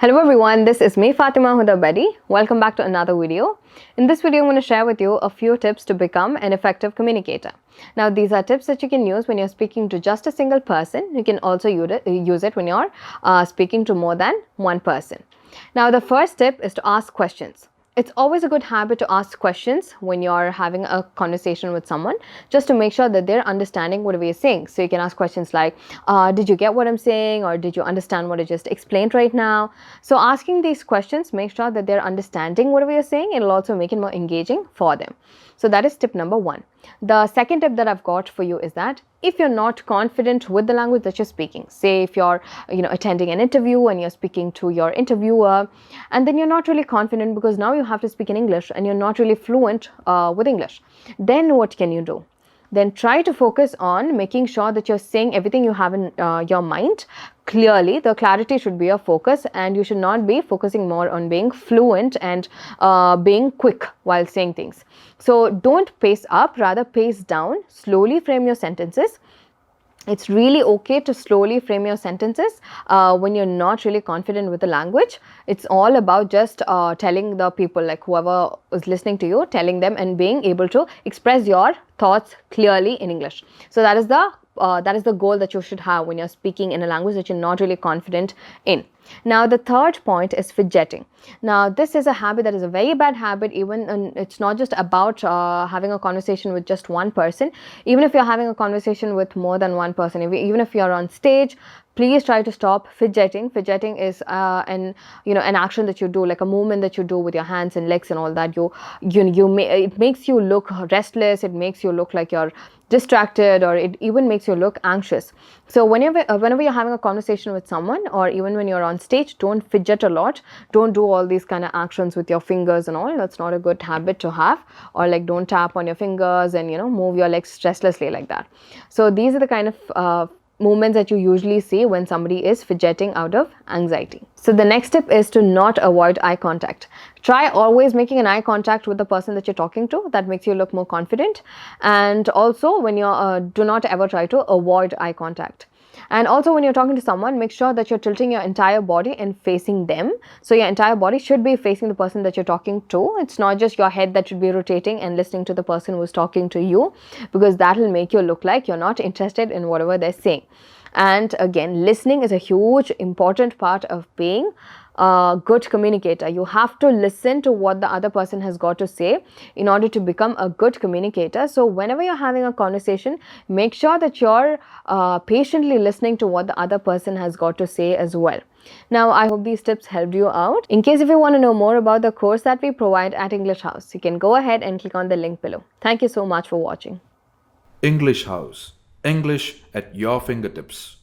Hello everyone, this is me Fathima Hudha Bedi. Welcome back to another video. In this video, I'm going to share with you a few tips to become an effective communicator. Now, these are tips that you can use when you're speaking to just a single person. You can also use it when you're speaking to more than one person. Now, the first tip is to ask questions. It's always a good habit to ask questions when you're having a conversation with someone, just to make sure that they're understanding whatever you're saying. So you can ask questions like, did you get what I'm saying? Or did you understand what I just explained right now? So asking these questions, make sure that they're understanding whatever you're saying. It'll also make it more engaging for them. So that is tip number one. The second tip that I've got for you is that if you're not confident with the language that you're speaking, say if you're attending an interview and you're speaking to your interviewer, and then you're not really confident because now you have to speak in English and you're not really fluent with English, then what can you do? Then try to focus on making sure that you're saying everything you have in your mind clearly. The clarity should be your focus, and you should not be focusing more on being fluent and being quick while saying things. So don't pace up, rather pace down. Slowly frame your sentences. It's really okay to slowly frame your sentences when you're not really confident with the language. It's all about just telling the people, like whoever is listening to you, telling them and being able to express your thoughts clearly in English. So that is the goal that you should have when you're speaking in a language that you're not really confident in. Now, the third point is fidgeting. Now, this is a habit that is a very bad habit. Even it's not just about having a conversation with just one person. Even if you're having a conversation with more than one person, even if you're on stage, please try to stop fidgeting. Fidgeting is an action that you do, like a movement that you do with your hands and legs and all that. It makes you look restless. It makes you look like you're distracted, or it even makes you look anxious. So whenever you're having a conversation with someone, or even when you're on stage, don't fidget a lot. Don't do all these kind of actions with your fingers and all. That's not a good habit to have. Or like, don't tap on your fingers and move your legs restlessly like that. So these are the kind of movements that you usually see when somebody is fidgeting out of anxiety. So the next tip is to not avoid eye contact. Try always making an eye contact with the person that you're talking to. That makes you look more confident. And also when you're do not ever try to avoid eye contact. And also when you're talking to someone, make sure that you're tilting your entire body and facing them. So your entire body should be facing the person that you're talking to. It's not just your head that should be rotating and listening to the person who's talking to you, because that will make you look like you're not interested in whatever they're saying. And again, listening is a huge important part of being a good communicator. You have to listen to what the other person has got to say in order to become a good communicator. So whenever you're having a conversation, make sure that you're patiently listening to what the other person has got to say as well. Now, I hope these tips helped you out. In case if you want to know more about the course that we provide at English House, you can go ahead and click on the link below. Thank you so much for watching. English House. English at your fingertips.